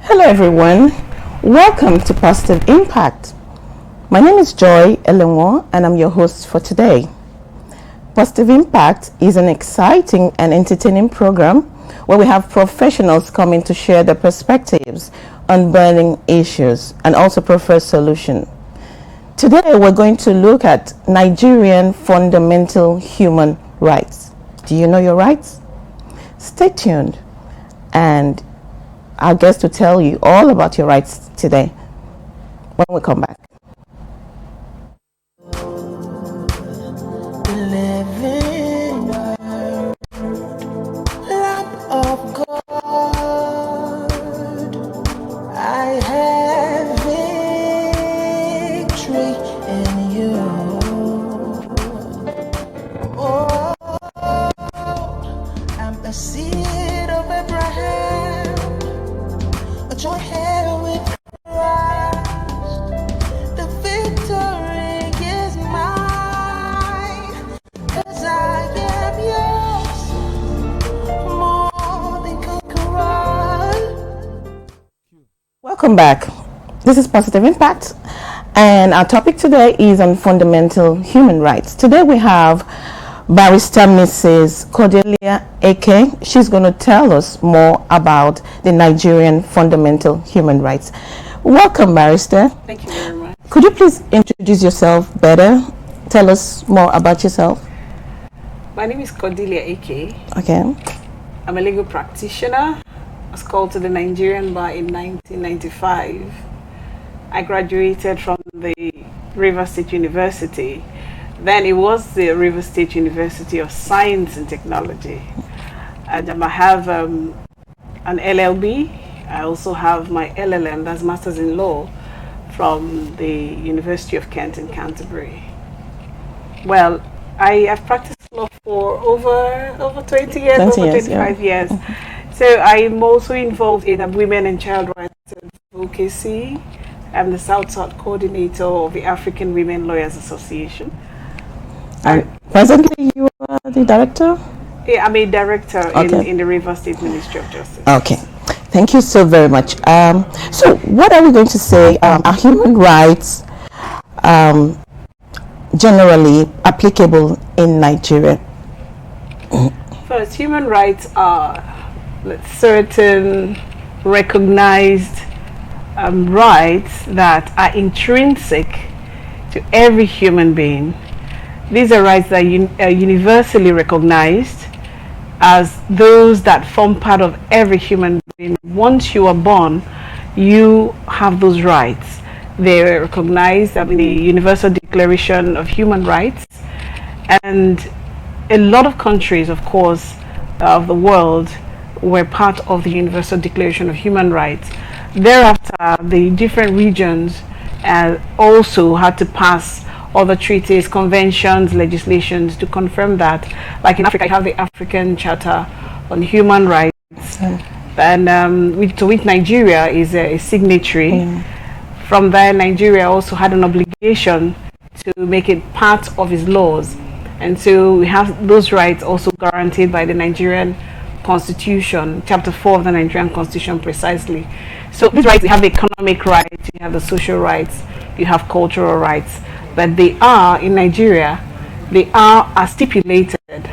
Hello everyone, welcome to Positive Impact. My name is Joy Elenwo and I'm your host for today. Positive Impact is an exciting and entertaining program where we have professionals coming to share their perspectives on burning issues and also prefer solutions. Today we're going to look at Nigerian fundamental human rights. Do you know your rights? Stay tuned and our guest to tell you all about your rights today when we come back. Living Lamb of God, I have victory in you. Oh, I'm the seed of Abraham, a joint heir with Christ. The victory is mine, 'cause I am yours, more than conqueror. Welcome back. This is Positive Impact and our topic today is on fundamental human rights. Today we have Barrister Mrs. Cordelia Eke. She's going to tell us more about the Nigerian fundamental human rights. Welcome, Barrister. Thank you very much. Could you please introduce yourself better? Tell us more about yourself. My name is Cordelia Eke. Okay. I'm a legal practitioner. I was called to the Nigerian bar in 1995. I graduated from the River State University. Then it was the River State University of Science and Technology. And I have an LLB. I also have my LLM, that's Masters in Law, from the University of Kent in Canterbury. Well, I have practiced law for over 20 years, 20 over years, 25 yeah. years. So I'm also involved in women and child rights advocacy. I'm the South coordinator of the African Women Lawyers Association. And presently you are the director? Yeah, I'm a director Okay. in the River State Ministry of Justice. Okay. Thank you so very much. So what are we going to say? Are human rights generally applicable in Nigeria? First, human rights are certain recognized rights that are intrinsic to every human being. These are rights that are universally recognized as those that form part of every human being. Once you are born, you have those rights. They are recognized in the Universal Declaration of Human Rights, and a lot of countries, of course, of the world were part of the Universal Declaration of Human Rights. Thereafter, the different regions also had to pass other treaties, conventions, legislations to confirm that. Like in Africa, you have the African Charter on Human Rights, and to which Nigeria is a signatory. From there, Nigeria also had an obligation to make it part of its laws, and so we have those rights also guaranteed by the Nigerian Constitution, Chapter 4 of the Nigerian Constitution precisely. So these rights, you have the economic rights, you have the social rights, you have cultural rights, but they are, in Nigeria, they are stipulated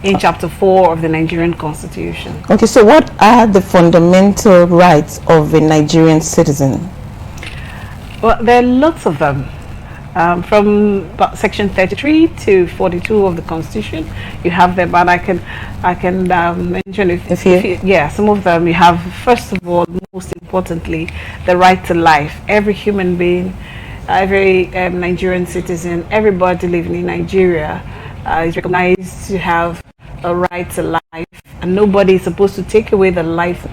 in Chapter 4 of the Nigerian Constitution. Okay, so what are the fundamental rights of a Nigerian citizen? Well, there are lots of them. From section 33 to 42 of the Constitution, you have them, but I can mention some of them. You have, first of all, most importantly, the right to life. Every human being, every Nigerian citizen, everybody living in Nigeria is recognized to have a right to life, and nobody is supposed to take away the life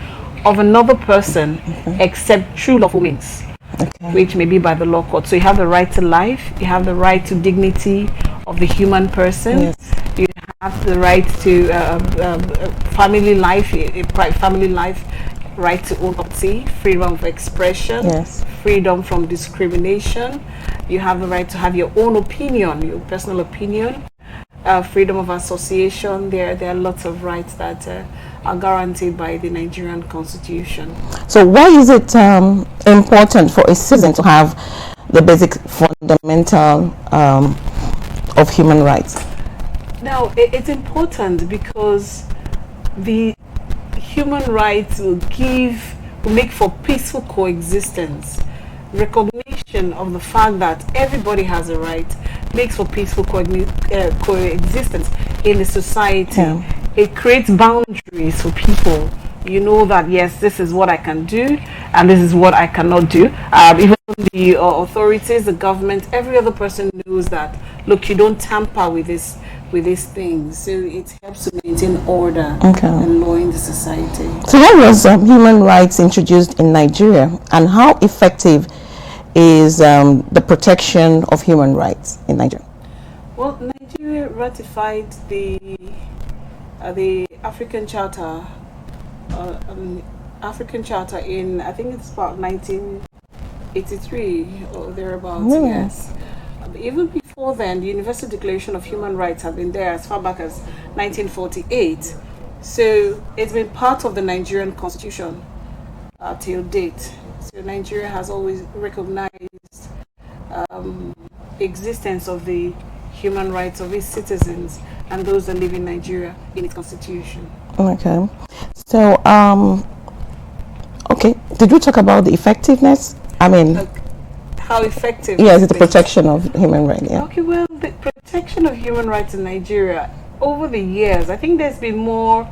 of another person except through lawful means. Okay. Which may be by the law court. So you have the right to life, you have the right to dignity of the human person, yes. You have the right to family life, family life, right to own property, freedom of expression, yes. Freedom from discrimination. You have the right to have your own opinion, your personal opinion, freedom of association. There are lots of rights that are guaranteed by the Nigerian Constitution. So why is it important for a citizen to have the basic fundamental of human rights? Now, it's important because the human rights will make for peaceful coexistence. Recognition of the fact that everybody has a right makes for peaceful coexistence in the society. Yeah. It creates boundaries for people. You know that, yes, this is what I can do and this is what I cannot do. Even the authorities, the government, every other person knows that, look, you don't tamper with these things. So it helps to maintain order and law in the society. So how was human rights introduced in Nigeria, and how effective is the protection of human rights in Nigeria? Well, Nigeria ratified the African Charter in, I think it's about 1983 or thereabouts. Yes. Even before then, the Universal Declaration of Human Rights had been there as far back as 1948. So it's been part of the Nigerian Constitution till date. So Nigeria has always recognized the existence of the human rights of its citizens and those that live in Nigeria in its constitution. Okay. So, did we talk about the effectiveness? I mean, how effective? Yes, the protection of human rights. Yeah. Okay, well, the protection of human rights in Nigeria, over the years, I think there's been more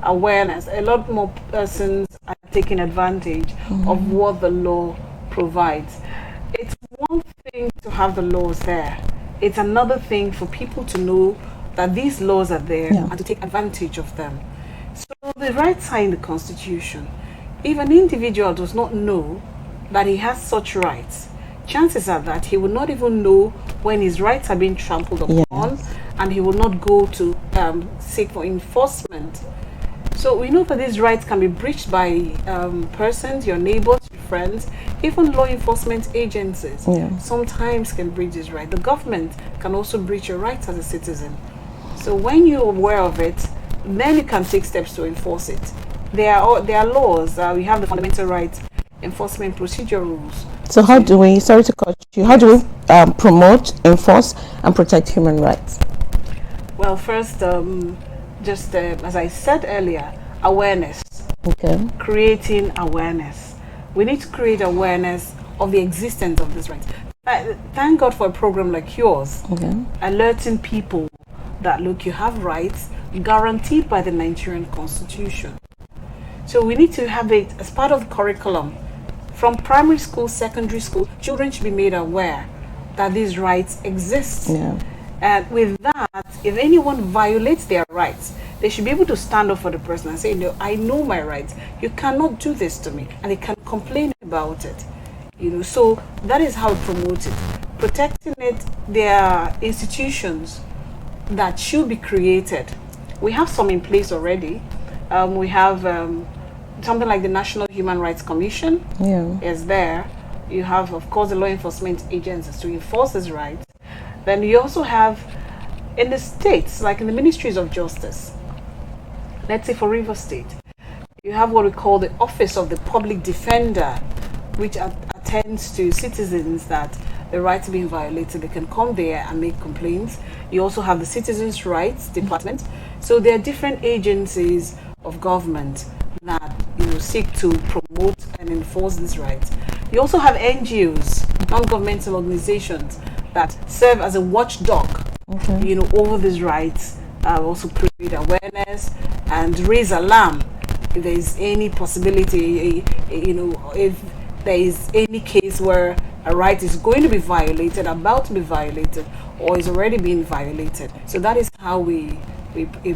awareness. A lot more persons are taking advantage of what the law provides. It's one thing to have the laws there. It's another thing for people to know that these laws are there and to take advantage of them. So the rights are in the Constitution. If an individual does not know that he has such rights, chances are that he will not even know when his rights are being trampled upon, and he will not go to seek for enforcement. So we know that these rights can be breached by persons, your neighbors, your friends, even law enforcement agencies. Sometimes can breach this right. The government can also breach your rights as a citizen. So when you're aware of it, then you can take steps to enforce it. There are laws. We have the Fundamental Rights Enforcement Procedure Rules. So how do we, sorry to cut you, how do we promote, enforce, and protect human rights? Well, first, just as I said earlier, awareness. Creating awareness. We need to create awareness of the existence of these rights. Thank God for a program like yours, alerting people that, look, you have rights guaranteed by the Nigerian Constitution. So we need to have it as part of the curriculum. From primary school, secondary school, children should be made aware that these rights exist. And with that, if anyone violates their rights, they should be able to stand up for the person and say, no, I know my rights. You cannot do this to me. And they can complain about it. So that is how we promote it. Protecting it, there are institutions that should be created. We have some in place already. We have something like the National Human Rights Commission is there. You have, of course, the law enforcement agencies to enforce these rights. Then you also have in the states, like in the ministries of justice, let's say for River State, you have what we call the Office of the Public Defender, which attends to citizens that the rights are being violated. They can come there and make complaints. You also have the Citizens' Rights Department. So there are different agencies of government that seek to promote and enforce these rights. You also have NGOs, non-governmental organizations, that serve as a watchdog, over these rights. Also create awareness and raise alarm if there is any possibility, if there is any case where a right is going to be violated, about to be violated, or is already being violated. So that is how we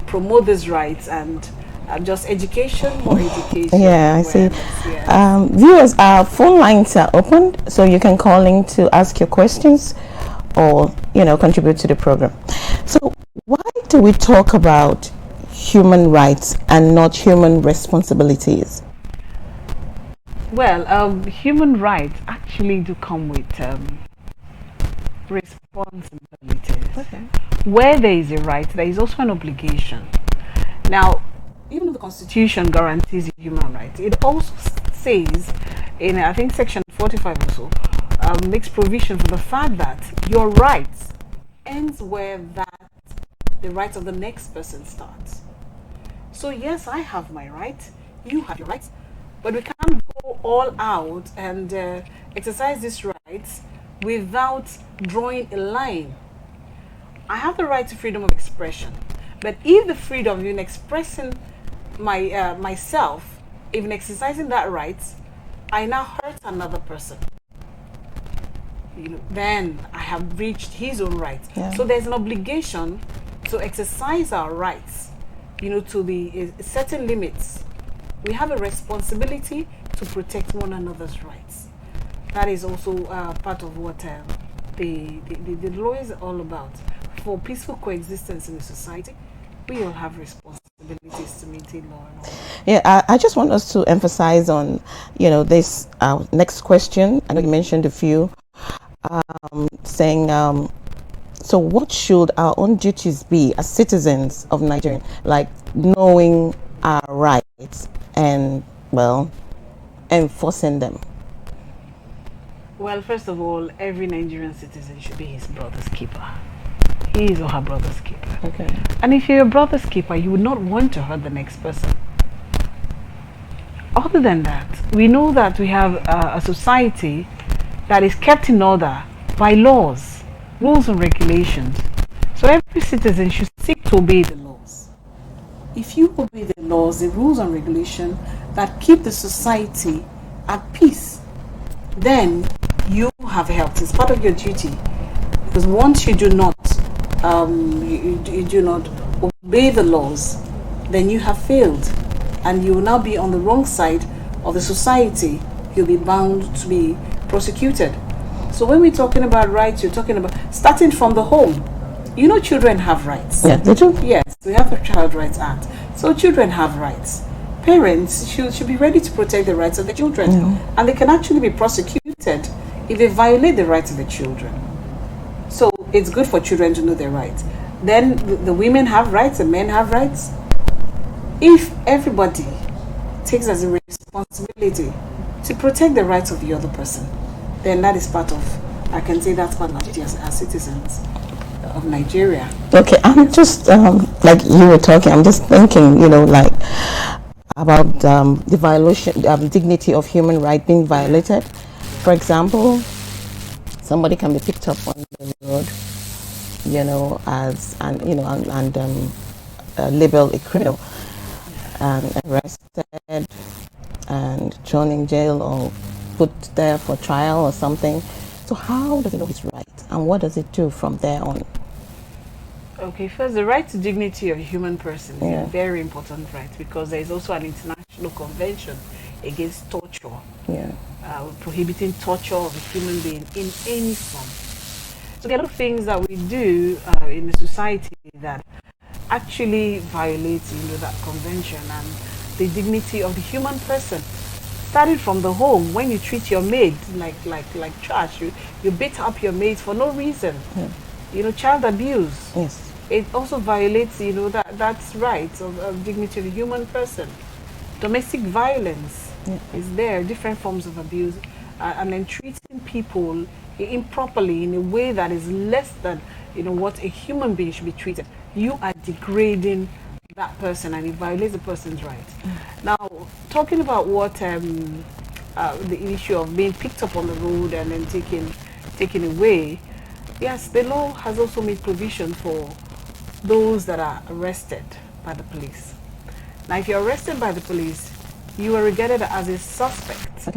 promote these rights, and just education, more education. Yeah, I see. Viewers, our phone lines are open, so you can call in to ask your questions or contribute to the program. So why do we talk about human rights and not human responsibilities? Well, human rights actually do come with responsibilities. Where there is a right, there is also an obligation. Now, even though the Constitution guarantees human rights, it also says in, I think, section 45 or so, makes provision for the fact that your rights ends where the rights of the next person starts. So yes, I have my right, you have your rights, but we can't go all out and exercise these rights without drawing a line. I have the right to freedom of expression, but if the freedom in expressing myself, even exercising that right, I now hurt another person, then I have breached his own rights. Yeah. So there's an obligation to exercise our rights, to the certain limits. We have a responsibility to protect one another's rights. That is also part of what the law is all about. For peaceful coexistence in a society, we all have responsibilities to maintain law and order. Yeah, I just want us to emphasize on, this next question. I know you mentioned a few, saying, so what should our own duties be as citizens of Nigeria, like knowing our rights and, well, enforcing them? Well, first of all, every Nigerian citizen should be his brother's keeper. He is or her brother's keeper. Okay. And if you're a brother's keeper, you would not want to hurt the next person. Other than that, we know that we have a society that is kept in order by laws, rules and regulations. So every citizen should seek to obey the laws. If you obey the laws, the rules and regulations that keep the society at peace, then you have helped. It's part of your duty. Because once you do not, you do not obey the laws, then you have failed, and you will now be on the wrong side of the society. You'll be bound to be prosecuted. So when we're talking about rights, you're talking about starting from the home. Children have rights. Yeah, they do. Yes, we have the Child Rights Act. So children have rights. Parents should be ready to protect the rights of the children, and they can actually be prosecuted if they violate the rights of the children. So it's good for children to know their rights. Then the women have rights, the men have rights. If everybody takes as a responsibility to protect the rights of the other person, then that is part of, I can say that's part of our duty as citizens of Nigeria. Okay, I'm just, like you were talking, I'm just thinking, about the violation, dignity of human right being violated. For example, somebody can be picked up on the road, labeled a criminal, and arrested and thrown in jail or put there for trial or something. So how does it know his right, and what does it do from there on? Okay, first, the right to dignity of a human person is a very important right, because there is also an international convention against torture, prohibiting torture of a human being in any form. So there are a lot of things that we do in the society that actually violate that convention and the dignity of the human person. Starting from the home, when you treat your maid like trash, you beat up your maid for no reason. Child abuse. Yes. It also violates, that's rights of dignity of the human person. Domestic violence is there, different forms of abuse, and then treating people improperly in a way that is less than, what a human being should be treated. You are degrading that person, and it violates the person's rights. Now, talking about what the issue of being picked up on the road and then taken away, yes, the law has also made provision for those that are arrested by the police. Now, if you're arrested by the police, you are regarded as a suspect,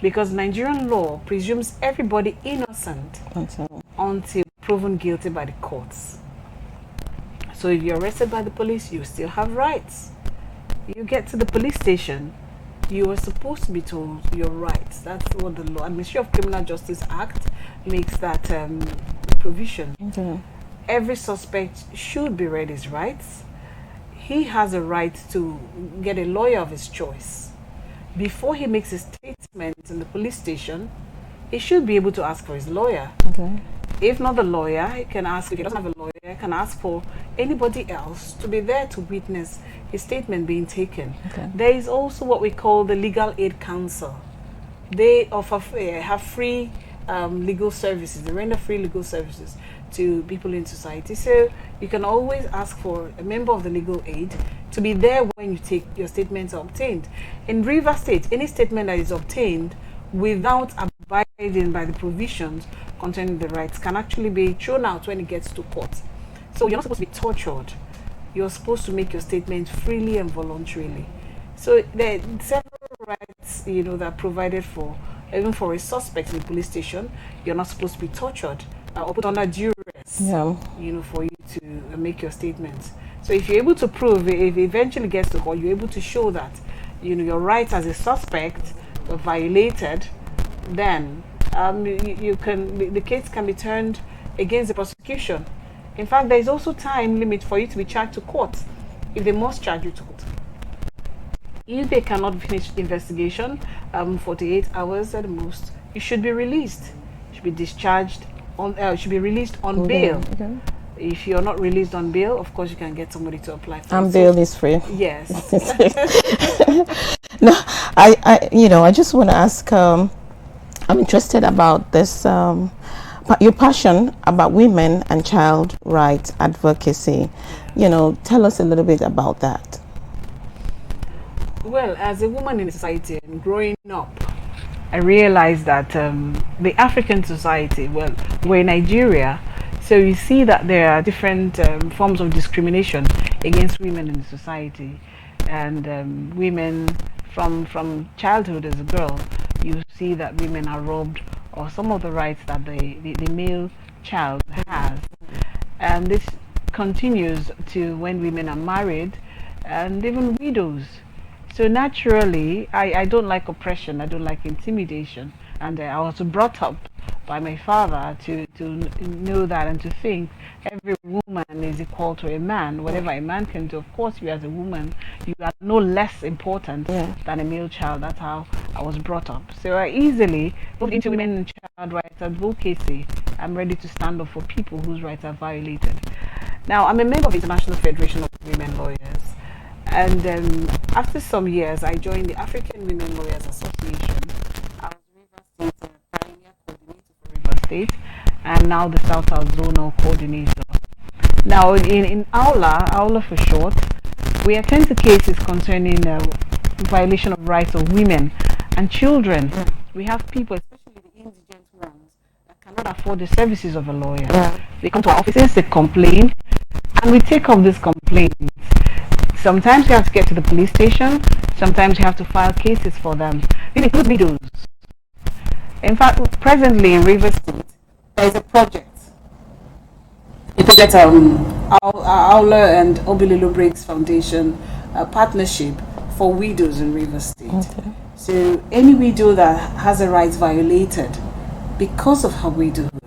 because Nigerian law presumes everybody innocent until proven guilty by the courts. So if you're arrested by the police, you still have rights. You get to the police station, you are supposed to be told your rights. That's what the law, Ministry of Criminal Justice Act makes that provision. Every suspect should be read his rights. He has a right to get a lawyer of his choice. Before he makes a statement in the police station, he should be able to ask for his lawyer. If not the lawyer, he can ask, if he doesn't have a lawyer, he can ask for anybody else to be there to witness his statement being taken. Okay. There is also what we call the Legal Aid Council. They offer have free legal services. They render free legal services to people in society. So you can always ask for a member of the legal aid to be there when you take your statements are obtained. In River State, any statement that is obtained without abiding by the provisions concerning the rights can actually be thrown out when it gets to court. So you're not supposed to be tortured. You're supposed to make your statement freely and voluntarily. So there are several rights, that are provided for, even for a suspect in a police station. You're not supposed to be tortured or put under duress, for you to make your statements. So if you're able to prove, if it eventually gets to court, you're able to show that, your rights as a suspect were violated, then the case can be turned against the prosecution. In fact, there is also time limit for you to be charged to court if they must charge you to court. If they cannot finish the investigation, 48 hours at the most, you should be released. You should be discharged should be released on bail. Okay. If you're not released on bail, of course you can get somebody to apply for it. And bail is free. Yes. No, I just want to ask. I'm interested about this. Your passion about women and child rights advocacy. Tell us a little bit about that. Well, as a woman in society and growing up, I realized that the African society, we're in Nigeria, so you see that there are different forms of discrimination against women in the society. And women from childhood as a girl, you see that women are robbed of some of the rights that the male child has. And this continues to when women are married and even widows. So naturally, I don't like oppression, I don't like intimidation. And I was brought up by my father to know that and to think every woman is equal to a man. Whatever a man can do, of course, you as a woman, you are no less important than a male child. That's how I was brought up. So I easily moved into women and child rights advocacy. I'm ready to stand up for people whose rights are violated. Now, I'm a member of the International Federation of Women Lawyers. And after some years, I joined the African Women Lawyers Association. I was River State Pioneer Coordinator for River State, and now the South Zonal Coordinator. Now, in Aula for short, we attend to cases concerning violation of rights of women and children. We have people, especially the indigent ones, that cannot afford the services of a lawyer. They come to our offices, they complain, and we take up these complaints. Sometimes you have to get to the police station. Sometimes you have to file cases for them. It includes widows. In fact, presently in River State, there is a project. A project Aula and Obililo Briggs Foundation partnership for widows in River State. Okay. So any widow that has her rights violated because of her widowhood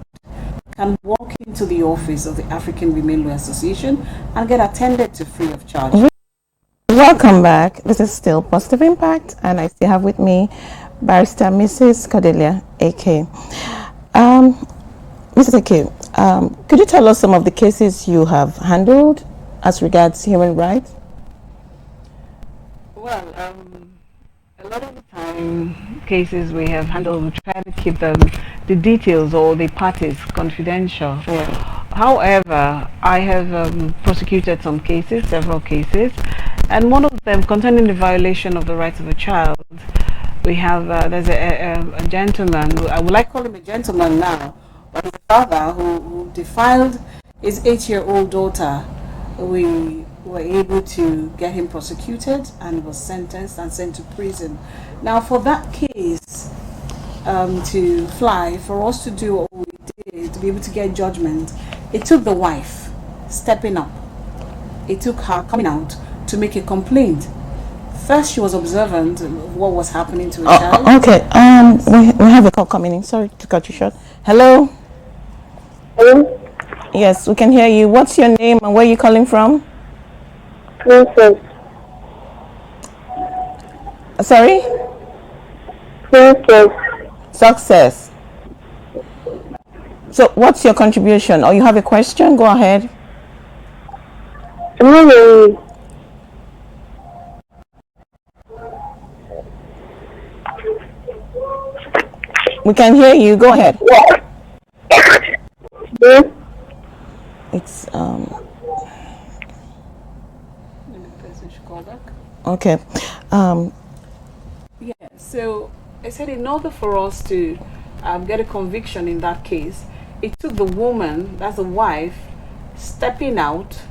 can walk into the office of the African Women Law Association and get attended to free of charge. Welcome back. This is still Positive Impact, and I still have with me Barrister Mrs. Cordelia A.K. Mrs. A.K., could you tell us some of the cases you have handled as regards human rights? Well, a lot of the time, cases we have handled, we try to keep the details or the parties confidential. However, I have prosecuted some cases, several cases, and one of them concerning the violation of the rights of a child. We have, there's a gentleman, I would like to call him a gentleman now, but his father who defiled his 8-year-old daughter. We were able to get him prosecuted and he was sentenced and sent to prison. Now for that case to fly, for us to do what we did, to be able to get judgment, it took the wife stepping up. It took her coming out to make a complaint. First, she was observant of what was happening to her child. Okay, we have a call coming in. Sorry to cut you short. Hello? Hello? Yes, we can hear you. What's your name and where are you calling from? Princess. Sorry? Princess. Success. So what's your contribution? Or you have a question? Go ahead. I'm not hearing you. We can hear you. Go ahead. Yeah. It's Maybe the person should call back. okay. Yeah, so I said in order for us to get a conviction in that case, it took the woman, that's the wife, stepping out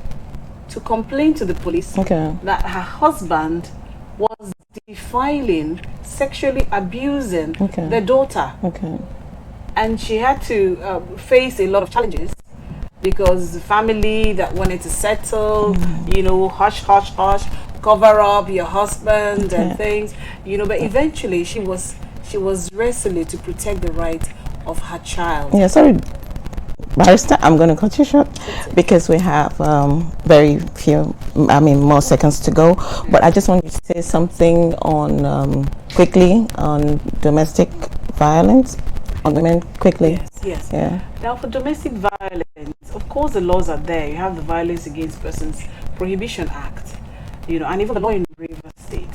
to complain to the police Okay. that her husband was defiling, sexually abusing Okay. their daughter. Okay. And she had to face a lot of challenges because the family that wanted to settle, you know, hush, hush, hush, cover up your husband and things, you know. But eventually, she was resolute to protect the right of her child. Yeah, sorry, Barrister, I'm going to cut you short because we have very few, more seconds to go. But I just want you to say something on quickly on domestic violence on women quickly. Yes. Yeah. Now, for domestic violence, of course, the laws are there. You have the Violence Against Persons Prohibition Act, you know, and even the law in Rivers State.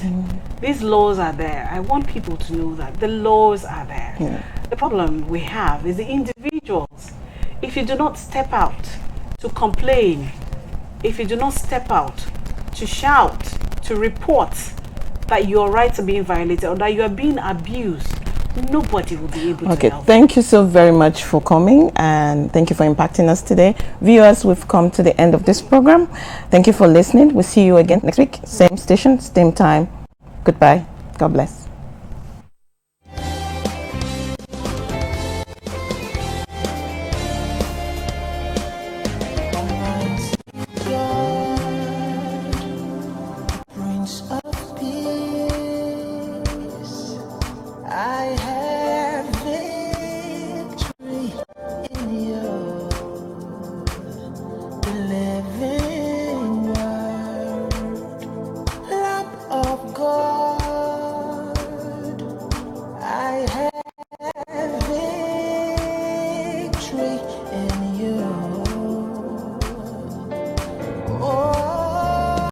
These laws are there. I want people to know that the laws are there. Yeah. The problem we have is the individuals. If you do not step out to complain, if you do not step out to shout, to report that your rights are being violated or that you are being abused, nobody will be able to help. Thank you so very much for coming, and thank you for impacting us today. Viewers, we've come to the end of this program. Thank you for listening. We'll see you again next week. Same station, same time. Goodbye. God bless.